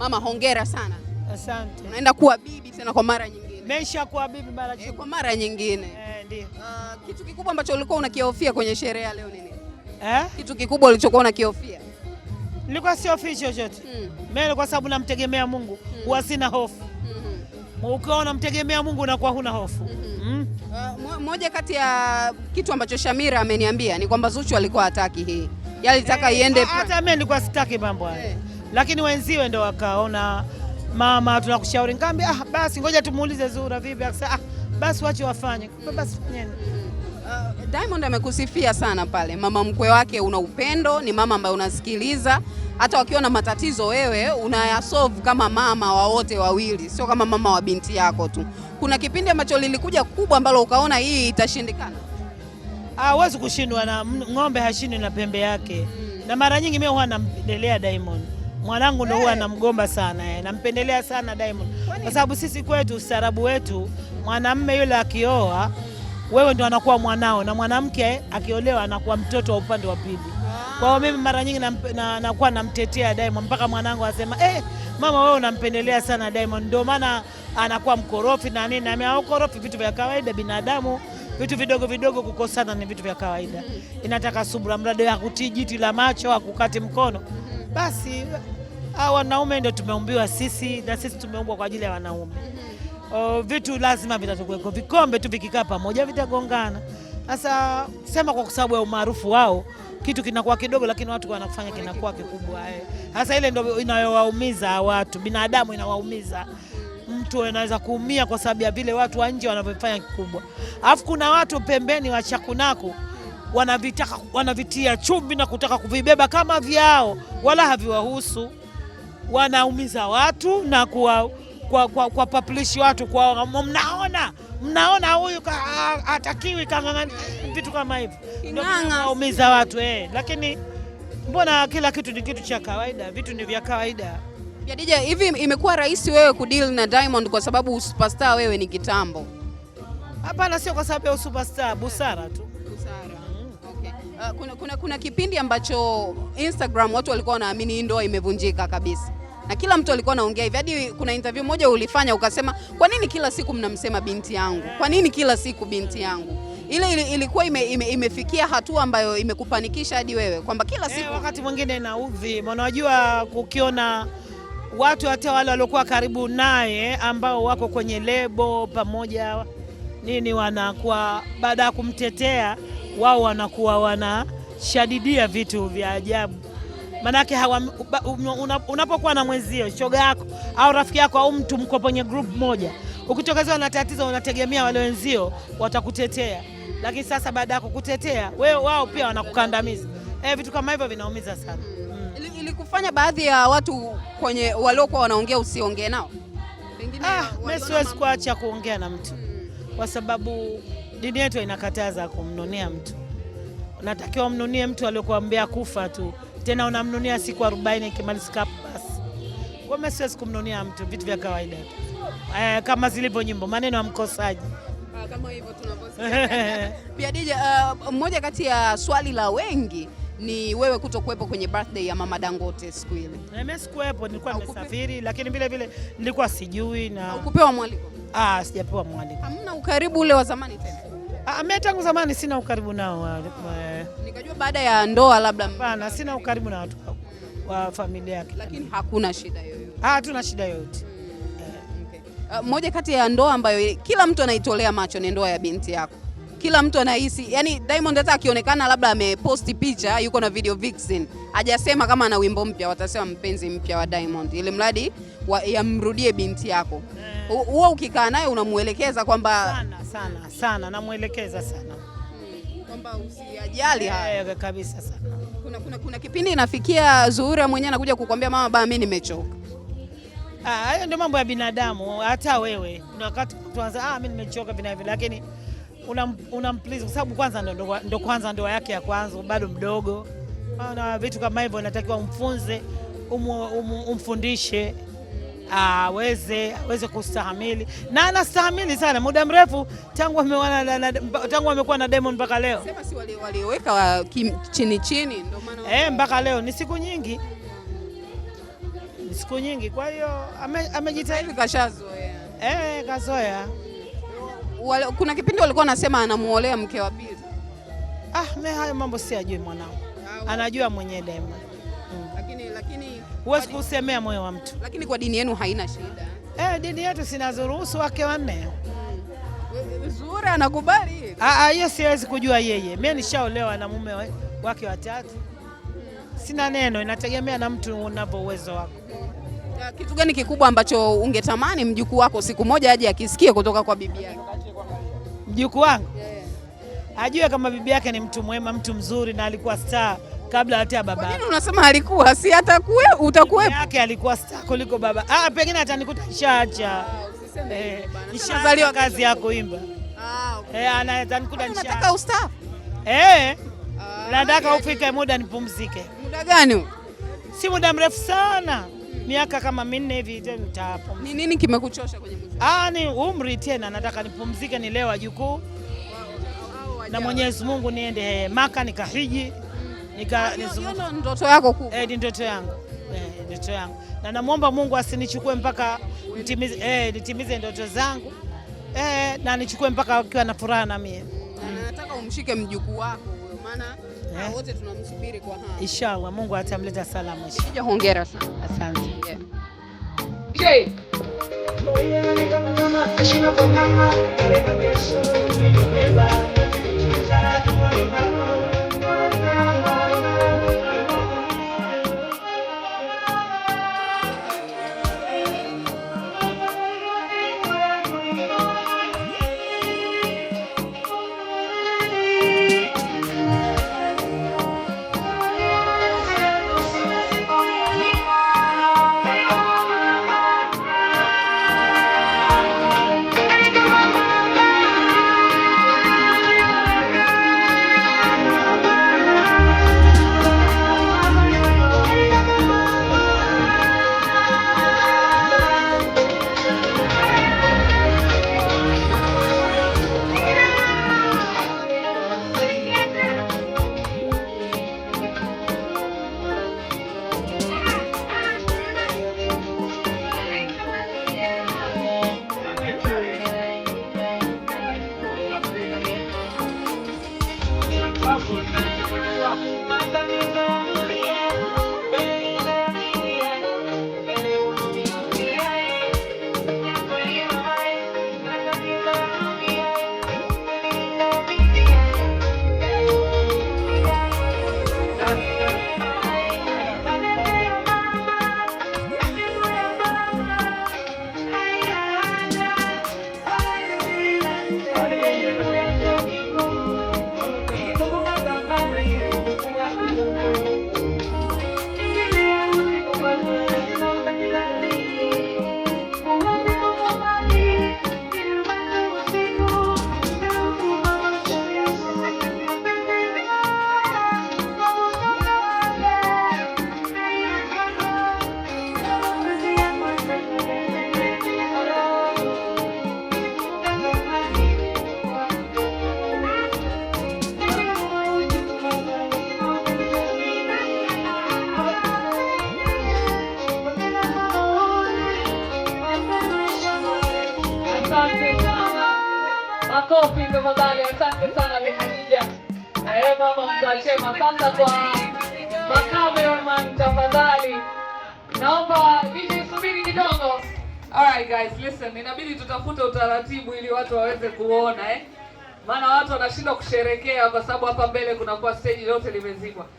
Mama, hongera sana. Asante. Unaenda kuwa bibi tena kwa mara nyingine. Mesha kuwa bibi mara nyingine. Kwa mara nyingine. Ndio. Kitu kikubwa ambacho ulikuwa unakihofia kwenye sherehe ya leo ni nini? Kitu kikubwa ulichokuwa unakihofia? Nilikuwa sihofi chochote. Mimi kwa sababu namtegemea Mungu, huwa sina hofu. Ukiona mtegemea Mungu unakuwa huna hofu. Moja kati ya kitu ambacho Shamira ameniambia ni kwamba Zuchu alikuwa hataki hii. Yeye alitaka iende. Hata mimi nilikuwa sitaki mambo haya. Lakini wenziwe ndio wakaona, mama tunakushauri. Nikamwambia basi ngoja tumuulize Zura vipi. Akasema basi wache wafanye. Basi fanyeni. Diamond amekusifia sana pale. Mama mkwe wake una upendo, ni mama ambaye unasikiliza. Hata wakiwa na matatizo wewe unayasolve kama mama wa wote wawili, sio kama mama wa binti yako tu. Kuna kipindi ambacho lilikuja kubwa ambalo ukaona hii itashindikana? Huwezi kushindwa na ng'ombe, hashindwi na pembe yake. Na mara nyingi mimi huwa nampendelea Diamond. Mwanangu ndio huwa namgomba sana, nampendelea sana Diamond. Kwa sababu sisi kwetu ustaarabu wetu, mwanamume yule akioa wewe ndio anakuwa mwanao, na mwanamke akiolewa anakuwa mtoto wa upande wa pili. Kwa hiyo mimi mara nyingi nakuwa namtetea Diamond mpaka mwanangu asema mama wewe unampendelea sana Diamond, ndio maana anakuwa mkorofi na nini. Na ukorofi vitu vya kawaida, binadamu vitu vidogo vidogo kukosana ni vitu vya kawaida. Inataka subira, mradi hakutii jiti la macho, hakukati mkono. Basi wanaume ndio tumeumbiwa sisi, na sisi tumeumbwa kwa ajili ya wanaume. Vitu lazima vitatokuweko, vikombe tu vikikaa pamoja vitagongana. Sasa sema kwa sababu ya umaarufu wao kitu kinakuwa kidogo, lakini watu wanafanya kinakuwa kikubwa. Sasa ile ndio inayowaumiza watu, binadamu inawaumiza. Mtu anaweza kuumia kwa sababu ya vile watu wa nje wanavyofanya kikubwa. Alafu kuna watu pembeni wa chakunaku wanavitia chumvi na kutaka kuvibeba kama vyao, wala haviwahusu. Wanaumiza watu na kwa publish watu, kwa mnaona huyu hatakiwi kang'ang'ani, vitu kama hivyo ndio wanaumiza watu. Lakini mbona kila kitu ni kitu cha kawaida, vitu ni vya kawaida. Khadija, hivi imekuwa rahisi wewe kudeal na Diamond kwa sababu superstar wewe ni kitambo? Hapana, sio kwa sababu ya superstar, busara tu. Okay. Kuna kipindi ambacho Instagram watu walikuwa wanaamini hii ndoa imevunjika kabisa. Na kila mtu alikuwa anaongea hivi. Hadi kuna interview moja ulifanya ukasema, kwa nini kila siku mnamsema binti yangu? Kwa nini kila siku binti yangu? Ile ilikuwa imefikia hatua ambayo imekupanikisha hadi wewe kwamba kila siku. Wakati mwingine naudhi. Unajua kukiona watu hata wale waliokuwa karibu naye ambao wako kwenye lebo pamoja nini, wanakuwa baada ya kumtetea wao wanakuwa wanashadidia vitu vya ajabu. Manake unapokuwa na mwenzio, shoga yako au rafiki yako au mtu mko kwenye group moja, ukitokezwa na tatizo unategemea wale wenzio watakutetea. Lakini sasa baada ya kukutetea wao pia wanakukandamiza. Vitu kama hivyo vinaumiza sana. Ilikufanya baadhi ya watu kwenye waliokuwa wanaongea usiongee nao? Pengine mimi siwezi kuacha kuongea na mtu. Kwa sababu dini yetu inakataza kumnunia mtu. Unatakiwa mnunie mtu aliyokuambia kufa tu. Tena unamnunia siku 40 ikimalizika basi. Kwa mimi siwezi kumnunia mtu, vitu vya kawaida. Kama zilivyo nyimbo, maneno ya mkosaji. Kama hivyo tunavyosema. Pia Khadija, mmoja kati ya swali la wengi ni wewe kutokuwepo kwenye birthday ya Mama Dangote siku ile. Mimi sikuwepo, nilikuwa nimesafiri, lakini vile vile nilikuwa sijui na ukupewa mwaliko. Sijapewa mwaliko. Hamna ukaribu ule wa zamani tena? Mimi tangu zamani sina ukaribu nao. Nikajua baada ya ndoa labda. Hapana, sina ukaribu na watu wa familia yake. Lakini hakuna shida yoyote. Hatuna shida yoyote. Moja kati ya ndoa ambayo kila mtu anaitolea macho ni ndoa ya binti yako. Kila mtu anahisi, yani Diamond hata akionekana labda ameposti picha yuko na video vixen, hajasema kama ana wimbo mpya, watasema mpenzi mpya wa Diamond, ili mradi yamrudie binti yako. Wewe ukikaa naye unamuelekeza kwamba sana namuelekeza sana. Kwamba usijali haya kabisa sana. Kuna kipindi inafikia Zuhura mwenyewe anakuja kukwambia mama mimi nimechoka. Hayo ndio mambo ya binadamu. Hata wewe kuna wakati tuanza mimi nimechoka vina hivi, lakini unamplize kwa sababu kwanza ndo kwanza ndoa yake ya kwanza, bado mdogo. Na vitu kama hivyo natakiwa umfunze, umfundishe aweze kustahimili, na anastahimili sana muda mrefu tangu amekuwa na Diamond mpaka leo. Sema si walioweka chini ndio maana mpaka leo ni siku nyingi. siku nyingi, kwa hiyo amejitahidi, kashazoea. Kazoea. Kuna kipindi walikuwa wanasema anamuolea mke wa pili. Mimi hayo mambo siyajui mwanangu. Anajua mwenyewe Diamond. Lakini huwezi kusemea moyo wa mtu. Lakini kwa dini yenu haina shida. Dini yetu sinazoruhusu wake wanne. Zuhura anakubali? Hiyo siwezi kujua yeye. Mimi nishaolewa na mume wake watatu. Sina neno, inategemea na mtu unapo uwezo wako. Kitu gani kikubwa ambacho ungetamani mjukuu wako siku moja aje akisikie kutoka kwa bibi yake? Mjukuu wangu? Ajue kama bibi yake ni mtu mwema, mtu mzuri na alikuwa star kabla hata baba. Kwa nini unasema alikuwa? Si atakuwa utakuwepo. Bibi yake alikuwa star kuliko baba. Pengine atanikuta nishaacha. Nishazaliwa kazi ya kuimba. Atanikuta nishaacha. Nataka ustafu. Nataka ufike muda nipumzike. Muda gani? Si muda mrefu sana. Miaka kama 4 hivi tena nitapumzika. Ni nini kimekuchosha kwenye muziki? Ni umri tena, nataka nipumzike, nilewe wajukuu. Na Mwenyezi Mungu niende Maka nikahiji. Hiyo ndoto yako kubwa. Ni ndoto yangu. Ndoto yangu. Na namuomba Mungu asinichukue mpaka nitimize ndoto zangu. Na nichukue mpaka akiwa na furaha na mimi. Nataka umshike mjukuu wako maana wote tunamsubiri kwa hamu. Inshallah Mungu atamleta salama. Hongera sana. Asante. Makofi tafadhali, asante sana Bi Khadija. Mama mtachema sasa kwa cameraman tafadhali. Naomba subiri kidogo. Alright guys, listen, inabidi tutafute utaratibu ili watu waweze kuona Maana watu wanashindwa kusherekea kwa sababu hapa mbele kunakuwa stage lote limezibwa.